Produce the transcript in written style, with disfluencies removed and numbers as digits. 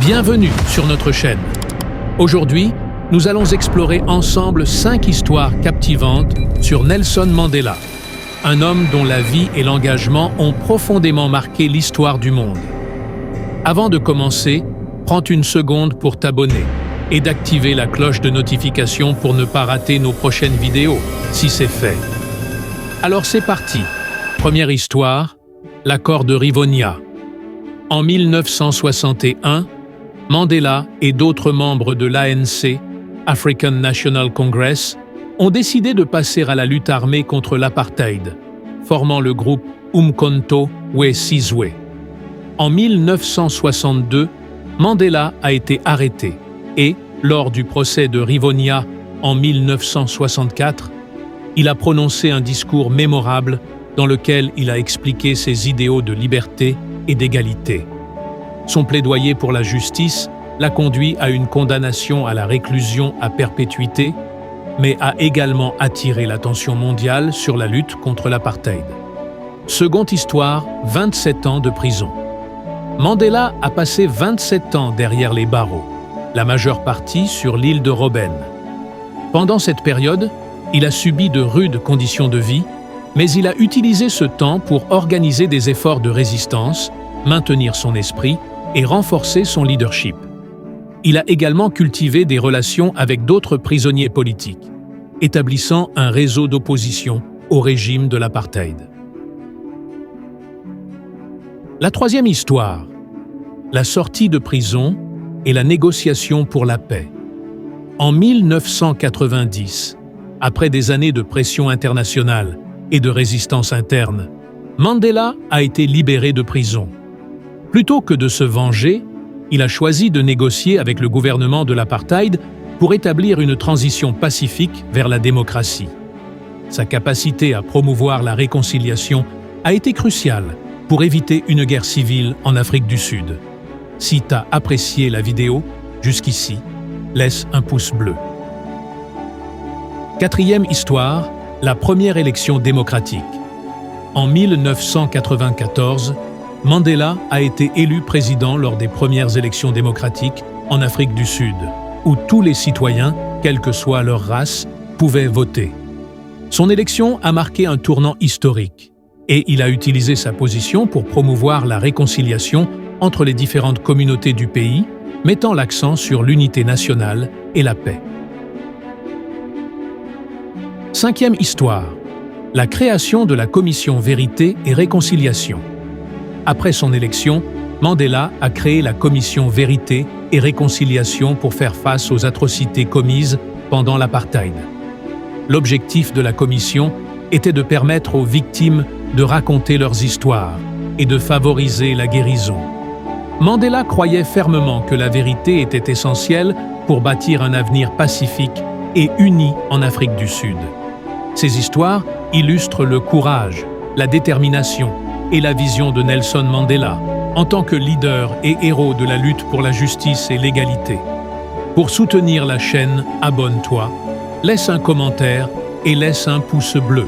Bienvenue sur notre chaîne. Aujourd'hui, nous allons explorer ensemble 5 histoires captivantes sur Nelson Mandela, un homme dont la vie et l'engagement ont profondément marqué l'histoire du monde. Avant de commencer, prends une seconde pour t'abonner et d'activer la cloche de notification pour ne pas rater nos prochaines vidéos, si c'est fait. Alors c'est parti. Première histoire, l'accord de Rivonia. En 1961, Mandela et d'autres membres de l'ANC, African National Congress, ont décidé de passer à la lutte armée contre l'apartheid, formant le groupe Umkhonto we Sizwe. En 1962, Mandela a été arrêté et, lors du procès de Rivonia en 1964, il a prononcé un discours mémorable dans lequel il a expliqué ses idéaux de liberté et d'égalité. Son plaidoyer pour la justice l'a conduit à une condamnation à la réclusion à perpétuité, mais a également attiré l'attention mondiale sur la lutte contre l'apartheid. Seconde histoire, 27 ans de prison. Mandela a passé 27 ans derrière les barreaux, la majeure partie sur l'île de Robben. Pendant cette période, il a subi de rudes conditions de vie, mais il a utilisé ce temps pour organiser des efforts de résistance, maintenir son esprit et renforcer son leadership. Il a également cultivé des relations avec d'autres prisonniers politiques, établissant un réseau d'opposition au régime de l'apartheid. La troisième histoire, la sortie de prison et la négociation pour la paix. En 1990, après des années de pression internationale et de résistance interne, Mandela a été libéré de prison. Plutôt que de se venger, il a choisi de négocier avec le gouvernement de l'apartheid pour établir une transition pacifique vers la démocratie. Sa capacité à promouvoir la réconciliation a été cruciale pour éviter une guerre civile en Afrique du Sud. Si tu as apprécié la vidéo jusqu'ici, laisse un pouce bleu. Quatrième histoire, la première élection démocratique. En 1994, Mandela a été élu président lors des premières élections démocratiques en Afrique du Sud, où tous les citoyens, quelle que soit leur race, pouvaient voter. Son élection a marqué un tournant historique, et il a utilisé sa position pour promouvoir la réconciliation entre les différentes communautés du pays, mettant l'accent sur l'unité nationale et la paix. Cinquième histoire, la création de la Commission Vérité et Réconciliation. Après son élection, Mandela a créé la Commission Vérité et Réconciliation pour faire face aux atrocités commises pendant l'apartheid. L'objectif de la commission était de permettre aux victimes de raconter leurs histoires et de favoriser la guérison. Mandela croyait fermement que la vérité était essentielle pour bâtir un avenir pacifique et uni en Afrique du Sud. Ces histoires illustrent le courage, la détermination et la vision de Nelson Mandela en tant que leader et héros de la lutte pour la justice et l'égalité. Pour soutenir la chaîne, abonne-toi, laisse un commentaire et laisse un pouce bleu.